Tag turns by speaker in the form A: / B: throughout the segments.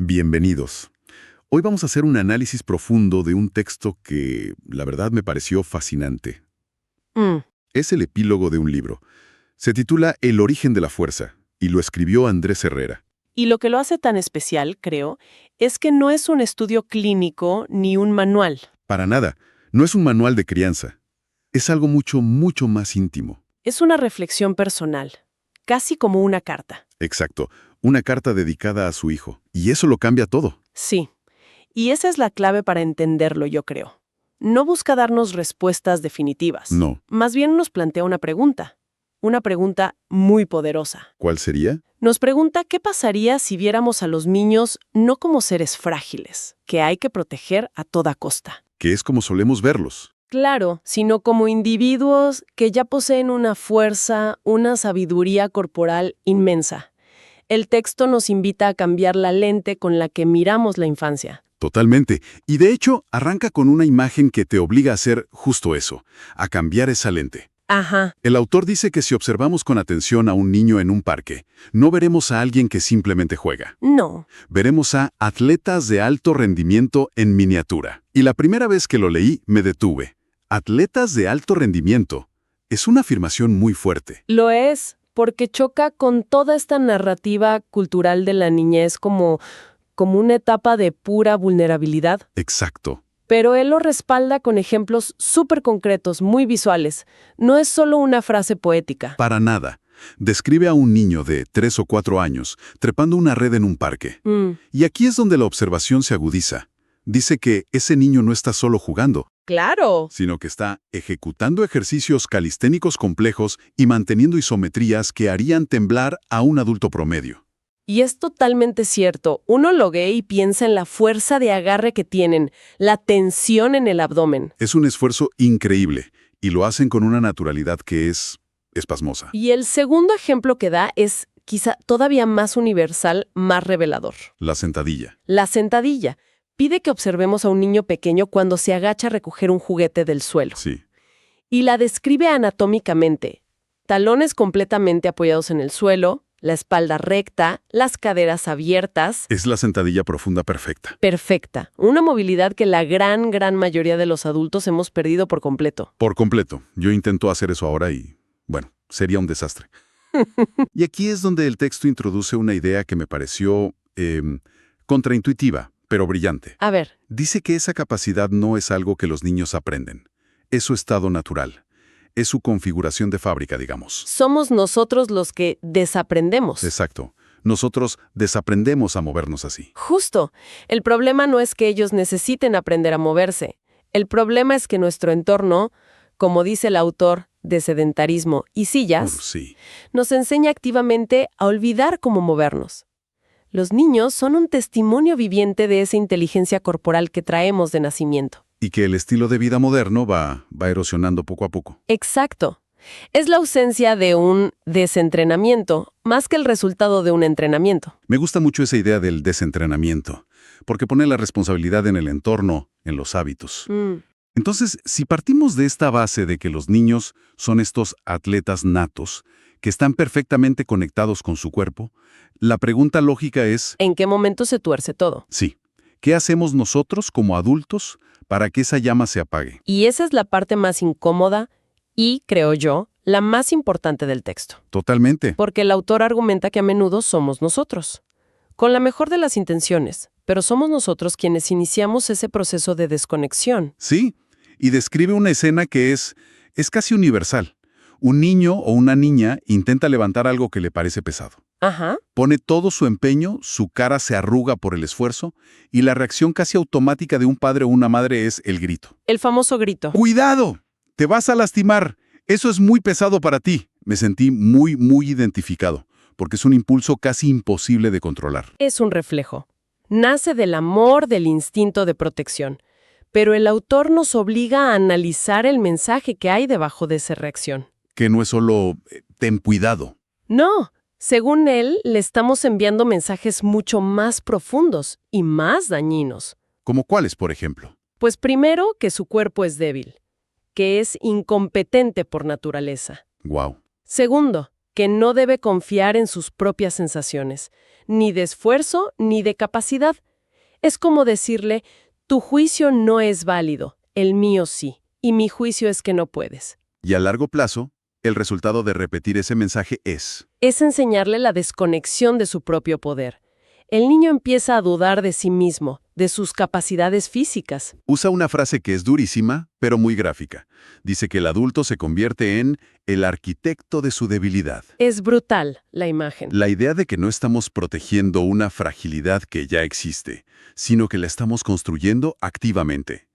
A: Bienvenidos. Hoy vamos a hacer un análisis profundo de un texto que, la verdad, me pareció fascinante. Es el epílogo de un libro. Se titula El origen de la fuerza, y lo escribió Andrés Herrera.
B: Y lo que lo hace tan especial, creo, es que no es un estudio clínico ni un manual.
A: Para nada, no es un manual de crianza. Es algo mucho, mucho más íntimo.
B: Es una reflexión personal, casi como una carta.
A: Exacto, una carta dedicada a su hijo. Y eso lo cambia todo.
B: Sí, y esa es la clave para entenderlo, yo creo. No busca darnos respuestas definitivas.
A: No.
B: Más bien nos plantea una pregunta muy poderosa.
A: ¿Cuál sería?
B: Nos pregunta qué pasaría si viéramos a los niños no como seres frágiles, que hay que proteger a toda costa.
A: Que es como solemos verlos.
B: Claro, sino como individuos que ya poseen una fuerza, una sabiduría corporal inmensa. El texto nos invita a cambiar la lente con la que miramos la infancia.
A: Totalmente. Y de hecho, arranca con una imagen que te obliga a hacer justo eso, a cambiar esa lente.
B: Ajá.
A: El autor dice que si observamos con atención a un niño en un parque, no veremos a alguien que simplemente juega.
B: No.
A: Veremos a atletas de alto rendimiento en miniatura. Y la primera vez que lo leí, me detuve. Atletas de alto rendimiento. Es una afirmación muy fuerte.
B: Lo es, porque choca con toda esta narrativa cultural de la niñez como una etapa de pura vulnerabilidad.
A: Exacto.
B: Pero él lo respalda con ejemplos súper concretos, muy visuales. No es solo una frase poética.
A: Para nada. Describe a un niño de 3 o 4 años trepando una red en un parque. Y aquí es donde la observación se agudiza. Dice que ese niño no está solo jugando,
B: ¡Claro!
A: sino que está ejecutando ejercicios calisténicos complejos y manteniendo isometrías que harían temblar a un adulto promedio.
B: Y es totalmente cierto. Uno lo ve y piensa en la fuerza de agarre que tienen, la tensión en el abdomen.
A: Es un esfuerzo increíble, y lo hacen con una naturalidad que es pasmosa.
B: Y el segundo ejemplo que da es quizá todavía más universal, más revelador.
A: La sentadilla.
B: La sentadilla. Pide que observemos a un niño pequeño cuando se agacha a recoger un juguete del suelo.
A: Sí.
B: Y la describe anatómicamente. Talones completamente apoyados en el suelo, la espalda recta, las caderas abiertas.
A: Es la sentadilla profunda perfecta.
B: Perfecta. Una movilidad que la gran mayoría de los adultos hemos perdido por completo.
A: Por completo. Yo intento hacer eso ahora y, bueno, sería un desastre. Y aquí es donde el texto introduce una idea que me pareció contraintuitiva, pero brillante.
B: A ver.
A: Dice que esa capacidad no es algo que los niños aprenden. Es su estado natural. Es su configuración de fábrica, digamos.
B: Somos nosotros los que desaprendemos.
A: Exacto. Nosotros desaprendemos a movernos así.
B: Justo. El problema no es que ellos necesiten aprender a moverse. El problema es que nuestro entorno, como dice el autor, de sedentarismo y sillas,
A: Sí.
B: nos enseña activamente a olvidar cómo movernos. Los niños son un testimonio viviente de esa inteligencia corporal que traemos de nacimiento.
A: Y que el estilo de vida moderno va erosionando poco a poco.
B: Exacto. Es la ausencia de un desentrenamiento, más que el resultado de un entrenamiento.
A: Me gusta mucho esa idea del desentrenamiento, porque pone la responsabilidad en el entorno, en los hábitos. Entonces, si partimos de esta base de que los niños son estos atletas natos, que están perfectamente conectados con su cuerpo, la pregunta lógica es...
B: ¿En qué momento se tuerce todo?
A: Sí. ¿Qué hacemos nosotros como adultos para que esa llama se apague?
B: Y esa es la parte más incómoda y, creo yo, la más importante del texto.
A: Totalmente.
B: Porque el autor argumenta que a menudo somos nosotros. Con la mejor de las intenciones, pero somos nosotros quienes iniciamos ese proceso de desconexión.
A: Sí, y describe una escena que es casi universal. Un niño o una niña intenta levantar algo que le parece pesado.
B: Ajá.
A: Pone todo su empeño, su cara se arruga por el esfuerzo, y la reacción casi automática de un padre o una madre es el grito.
B: El famoso grito.
A: ¡Cuidado! ¡Te vas a lastimar! Eso es muy pesado para ti. Me sentí muy identificado, porque es un impulso casi imposible de controlar.
B: Es un reflejo. Nace del amor, del instinto de protección. Pero el autor nos obliga a analizar el mensaje que hay debajo de esa reacción.
A: Que no es solo ten cuidado.
B: No. Según él, le estamos enviando mensajes mucho más profundos y más dañinos.
A: ¿Como cuáles, por ejemplo?
B: Pues primero, que su cuerpo es débil, que es incompetente por naturaleza.
A: Wow.
B: Segundo, que no debe confiar en sus propias sensaciones, ni de esfuerzo ni de capacidad. Es como decirle, tu juicio no es válido, el mío sí, y mi juicio es que no puedes.
A: Y a largo plazo, el resultado de repetir ese mensaje es...
B: Es enseñarle la desconexión de su propio poder. El niño empieza a dudar de sí mismo, de sus capacidades físicas.
A: Usa una frase que es durísima, pero muy gráfica. Dice que el adulto se convierte en el arquitecto de su debilidad.
B: Es brutal la imagen.
A: La idea de que no estamos protegiendo una fragilidad que ya existe, sino que la estamos construyendo activamente,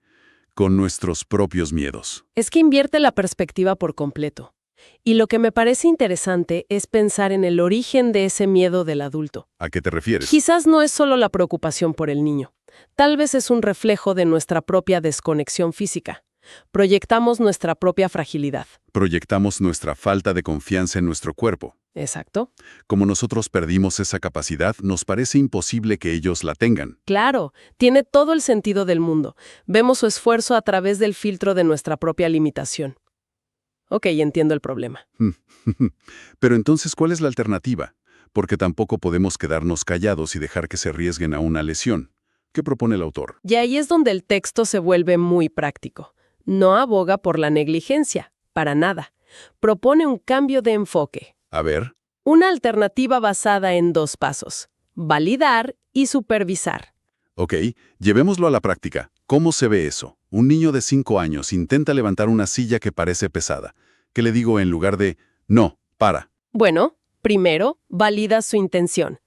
A: con nuestros propios miedos.
B: Es que invierte la perspectiva por completo. Y lo que me parece interesante es pensar en el origen de ese miedo del adulto.
A: ¿A qué te refieres?
B: Quizás no es solo la preocupación por el niño. Tal vez es un reflejo de nuestra propia desconexión física. Proyectamos nuestra propia fragilidad.
A: Proyectamos nuestra falta de confianza en nuestro cuerpo.
B: Exacto.
A: Como nosotros perdimos esa capacidad, nos parece imposible que ellos la tengan.
B: Claro, tiene todo el sentido del mundo. Vemos su esfuerzo a través del filtro de nuestra propia limitación. Ok, entiendo el problema.
A: Pero entonces, ¿cuál es la alternativa? Porque tampoco podemos quedarnos callados y dejar que se arriesguen a una lesión. ¿Qué propone el autor?
B: Y ahí es donde el texto se vuelve muy práctico. No aboga por la negligencia, para nada. Propone un cambio de enfoque.
A: A ver.
B: Una alternativa basada en 2 pasos: validar y supervisar.
A: Ok, llevémoslo a la práctica. ¿Cómo se ve eso? Un niño de 5 años intenta levantar una silla que parece pesada. ¿Qué le digo en lugar de, no, para?
B: Bueno, primero, validas su intención.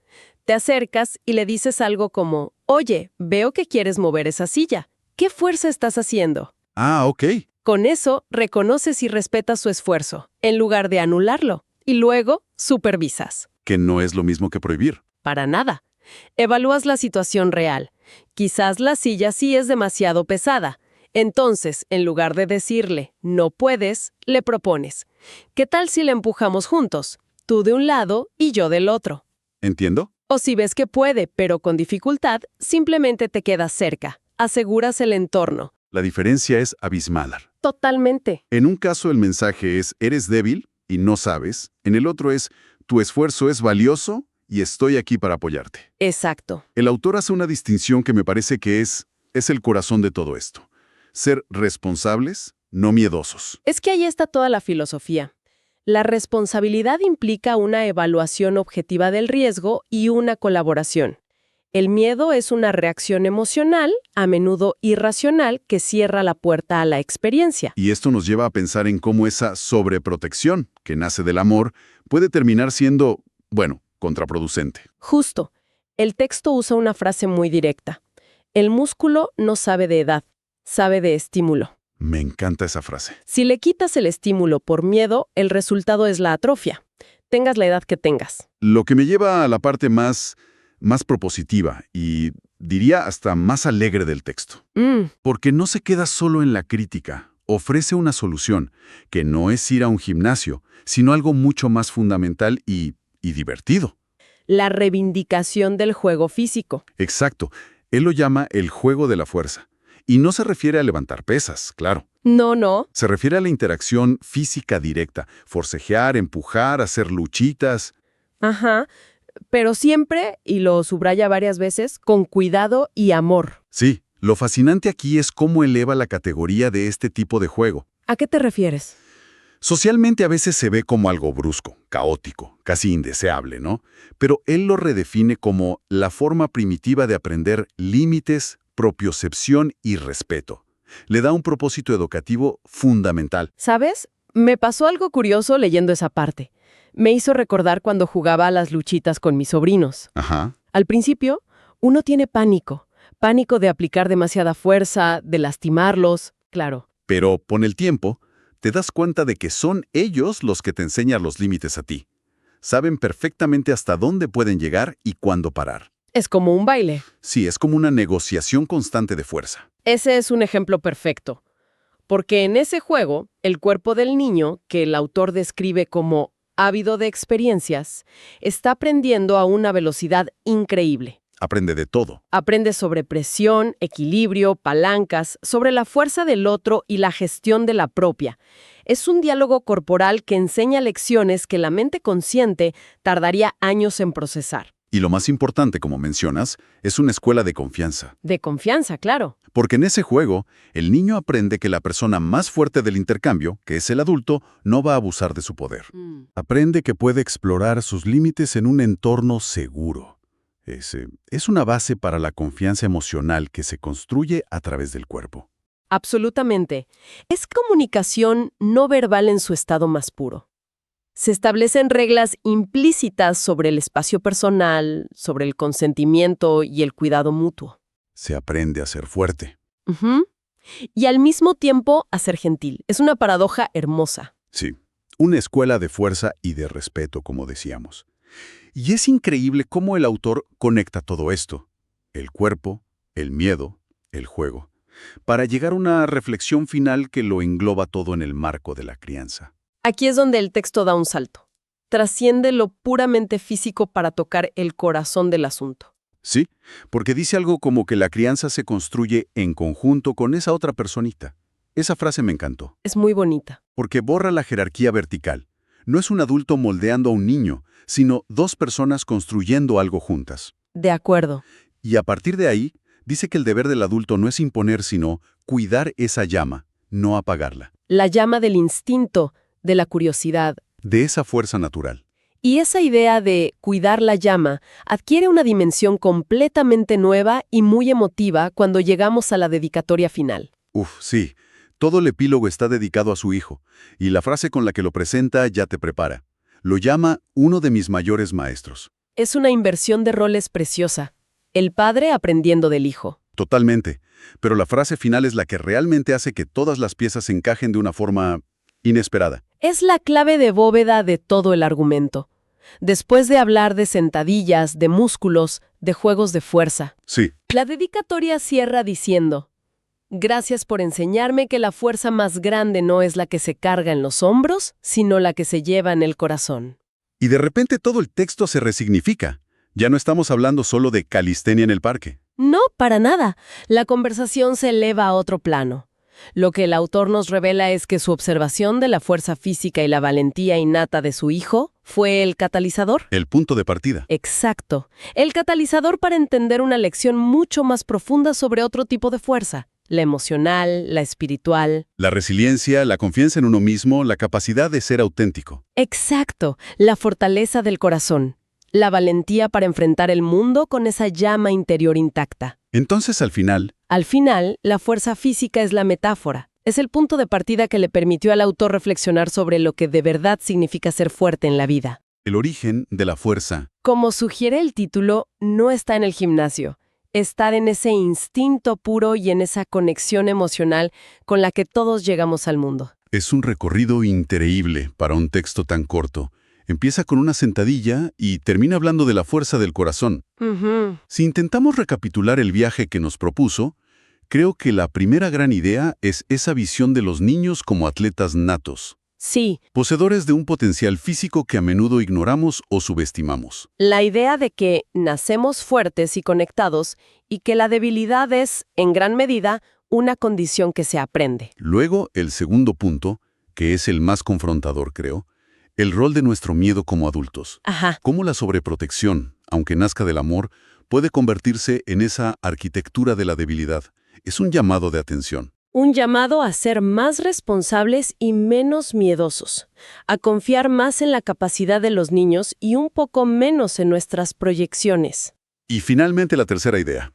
B: Te acercas y le dices algo como, oye, veo que quieres mover esa silla. ¿Qué fuerza estás haciendo?
A: Ah, ok.
B: Con eso, reconoces y respetas su esfuerzo, en lugar de anularlo. Y luego, supervisas.
A: Que no es lo mismo que prohibir.
B: Para nada. Evalúas la situación real. Quizás la silla sí es demasiado pesada. Entonces, en lugar de decirle, no puedes, le propones, ¿qué tal si la empujamos juntos? Tú de un lado y yo del otro.
A: ¿Entiendo?
B: O si ves que puede, pero con dificultad, simplemente te quedas cerca. Aseguras el entorno.
A: La diferencia es abismal.
B: Totalmente.
A: En un caso el mensaje es, eres débil y no sabes. En el otro es, tu esfuerzo es valioso y estoy aquí para apoyarte.
B: Exacto.
A: El autor hace una distinción que me parece que es el corazón de todo esto. Ser responsables, no miedosos.
B: Es que ahí está toda la filosofía. La responsabilidad implica una evaluación objetiva del riesgo y una colaboración. El miedo es una reacción emocional, a menudo irracional, que cierra la puerta a la experiencia.
A: Y esto nos lleva a pensar en cómo esa sobreprotección, que nace del amor, puede terminar siendo, contraproducente.
B: Justo. El texto usa una frase muy directa. El músculo no sabe de edad, sabe de estímulo.
A: Me encanta esa frase.
B: Si le quitas el estímulo por miedo, el resultado es la atrofia. Tengas la edad que tengas.
A: Lo que me lleva a la parte más propositiva y diría hasta más alegre del texto. Porque no se queda solo en la crítica. Ofrece una solución, que no es ir a un gimnasio, sino algo mucho más fundamental y divertido.
B: La reivindicación del juego físico.
A: Exacto. Él lo llama el juego de la fuerza. Y no se refiere a levantar pesas, claro.
B: No.
A: Se refiere a la interacción física directa, forcejear, empujar, hacer luchitas.
B: Ajá, pero siempre, y lo subraya varias veces, con cuidado y amor.
A: Sí, lo fascinante aquí es cómo eleva la categoría de este tipo de juego.
B: ¿A qué te refieres?
A: Socialmente a veces se ve como algo brusco, caótico, casi indeseable, ¿no? Pero él lo redefine como la forma primitiva de aprender límites, propiocepción y respeto. Le da un propósito educativo fundamental.
B: ¿Sabes? Me pasó algo curioso leyendo esa parte. Me hizo recordar cuando jugaba a las luchitas con mis sobrinos.
A: Ajá.
B: Al principio, uno tiene pánico de aplicar demasiada fuerza, de lastimarlos, claro.
A: Pero con el tiempo, te das cuenta de que son ellos los que te enseñan los límites a ti. Saben perfectamente hasta dónde pueden llegar y cuándo parar.
B: Es como un baile.
A: Sí, es como una negociación constante de fuerza.
B: Ese es un ejemplo perfecto. Porque en ese juego, el cuerpo del niño, que el autor describe como ávido de experiencias, está aprendiendo a una velocidad increíble.
A: aprende de todo.
B: Aprende sobre presión, equilibrio, palancas, sobre la fuerza del otro y la gestión de la propia. Es un diálogo corporal que enseña lecciones que la mente consciente tardaría años en procesar.
A: Y lo más importante, como mencionas, es una escuela de confianza.
B: De confianza, claro.
A: Porque en ese juego, el niño aprende que la persona más fuerte del intercambio, que es el adulto, no va a abusar de su poder. Aprende que puede explorar sus límites en un entorno seguro. Es una base para la confianza emocional que se construye a través del cuerpo.
B: Absolutamente. Es comunicación no verbal en su estado más puro. Se establecen reglas implícitas sobre el espacio personal, sobre el consentimiento y el cuidado mutuo.
A: Se aprende a ser fuerte.
B: Ujú. Y al mismo tiempo a ser gentil. Es una paradoja hermosa.
A: Sí, una escuela de fuerza y de respeto, como decíamos. Y es increíble cómo el autor conecta todo esto, el cuerpo, el miedo, el juego, para llegar a una reflexión final que lo engloba todo en el marco de la crianza.
B: Aquí es donde el texto da un salto. Trasciende lo puramente físico para tocar el corazón del asunto.
A: Sí, porque dice algo como que la crianza se construye en conjunto con esa otra personita. Esa frase me encantó.
B: Es muy bonita.
A: Porque borra la jerarquía vertical. No es un adulto moldeando a un niño, sino dos personas construyendo algo juntas.
B: De acuerdo.
A: Y a partir de ahí, dice que el deber del adulto no es imponer, sino cuidar esa llama, no apagarla.
B: La llama del instinto, de la curiosidad.
A: De esa fuerza natural.
B: Y esa idea de cuidar la llama adquiere una dimensión completamente nueva y muy emotiva cuando llegamos a la dedicatoria final.
A: Sí. Todo el epílogo está dedicado a su hijo, y la frase con la que lo presenta ya te prepara. Lo llama uno de mis mayores maestros.
B: Es una inversión de roles preciosa. El padre aprendiendo del hijo.
A: Totalmente. Pero la frase final es la que realmente hace que todas las piezas encajen de una forma inesperada.
B: Es la clave de bóveda de todo el argumento. Después de hablar de sentadillas, de músculos, de juegos de fuerza.
A: Sí.
B: La dedicatoria cierra diciendo: gracias por enseñarme que la fuerza más grande no es la que se carga en los hombros, sino la que se lleva en el corazón.
A: Y de repente todo el texto se resignifica. Ya no estamos hablando solo de calistenia en el parque.
B: No, para nada. La conversación se eleva a otro plano. Lo que el autor nos revela es que su observación de la fuerza física y la valentía innata de su hijo fue el catalizador.
A: El punto de partida.
B: Exacto. El catalizador para entender una lección mucho más profunda sobre otro tipo de fuerza. La emocional, la espiritual.
A: La resiliencia, la confianza en uno mismo, la capacidad de ser auténtico.
B: Exacto. La fortaleza del corazón. La valentía para enfrentar el mundo con esa llama interior intacta.
A: Entonces, al final,
B: la fuerza física es la metáfora. Es el punto de partida que le permitió al autor reflexionar sobre lo que de verdad significa ser fuerte en la vida.
A: el origen de la fuerza.
B: Como sugiere el título, no está en el gimnasio. Está en ese instinto puro y en esa conexión emocional con la que todos llegamos al mundo.
A: Es un recorrido increíble para un texto tan corto. Empieza con una sentadilla y termina hablando de la fuerza del corazón. Si intentamos recapitular el viaje que nos propuso, creo que la primera gran idea es esa visión de los niños como atletas natos.
B: Sí.
A: Poseedores de un potencial físico que a menudo ignoramos o subestimamos.
B: La idea de que nacemos fuertes y conectados y que la debilidad es, en gran medida, una condición que se aprende.
A: Luego, el segundo punto, que es el más confrontador, creo, el rol de nuestro miedo como adultos.
B: Ajá.
A: Cómo la sobreprotección, aunque nazca del amor, puede convertirse en esa arquitectura de la debilidad. Es un llamado de atención.
B: Un llamado a ser más responsables y menos miedosos, a confiar más en la capacidad de los niños y un poco menos en nuestras proyecciones.
A: Y finalmente la tercera idea,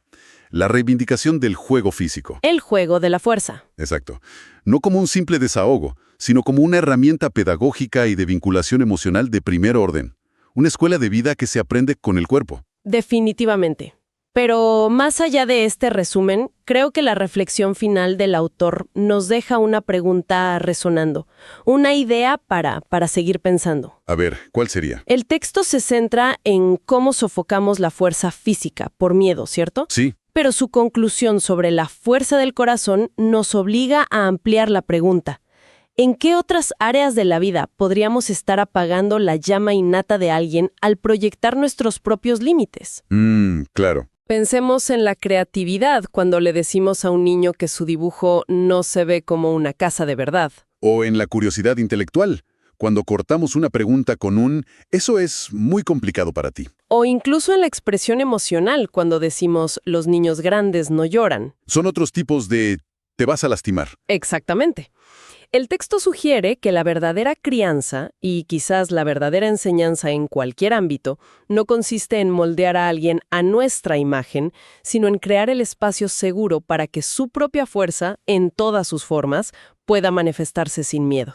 A: la reivindicación del juego físico.
B: El juego de la fuerza.
A: Exacto. No como un simple desahogo, sino como una herramienta pedagógica y de vinculación emocional de primer orden. Una escuela de vida que se aprende con el cuerpo.
B: Definitivamente. Pero más allá de este resumen, creo que la reflexión final del autor nos deja una pregunta resonando, una idea para seguir pensando.
A: A ver, ¿cuál sería?
B: El texto se centra en cómo sofocamos la fuerza física por miedo, ¿cierto?
A: Sí.
B: Pero su conclusión sobre la fuerza del corazón nos obliga a ampliar la pregunta. ¿En qué otras áreas de la vida podríamos estar apagando la llama innata de alguien al proyectar nuestros propios límites?
A: Claro.
B: Pensemos en la creatividad cuando le decimos a un niño que su dibujo no se ve como una casa de verdad.
A: O en la curiosidad intelectual, cuando cortamos una pregunta con un «eso es muy complicado para ti».
B: O incluso en la expresión emocional cuando decimos los niños grandes no lloran.
A: Son otros tipos de «te vas a lastimar».
B: Exactamente. El texto sugiere que la verdadera crianza, y quizás la verdadera enseñanza en cualquier ámbito, no consiste en moldear a alguien a nuestra imagen, sino en crear el espacio seguro para que su propia fuerza, en todas sus formas, pueda manifestarse sin miedo.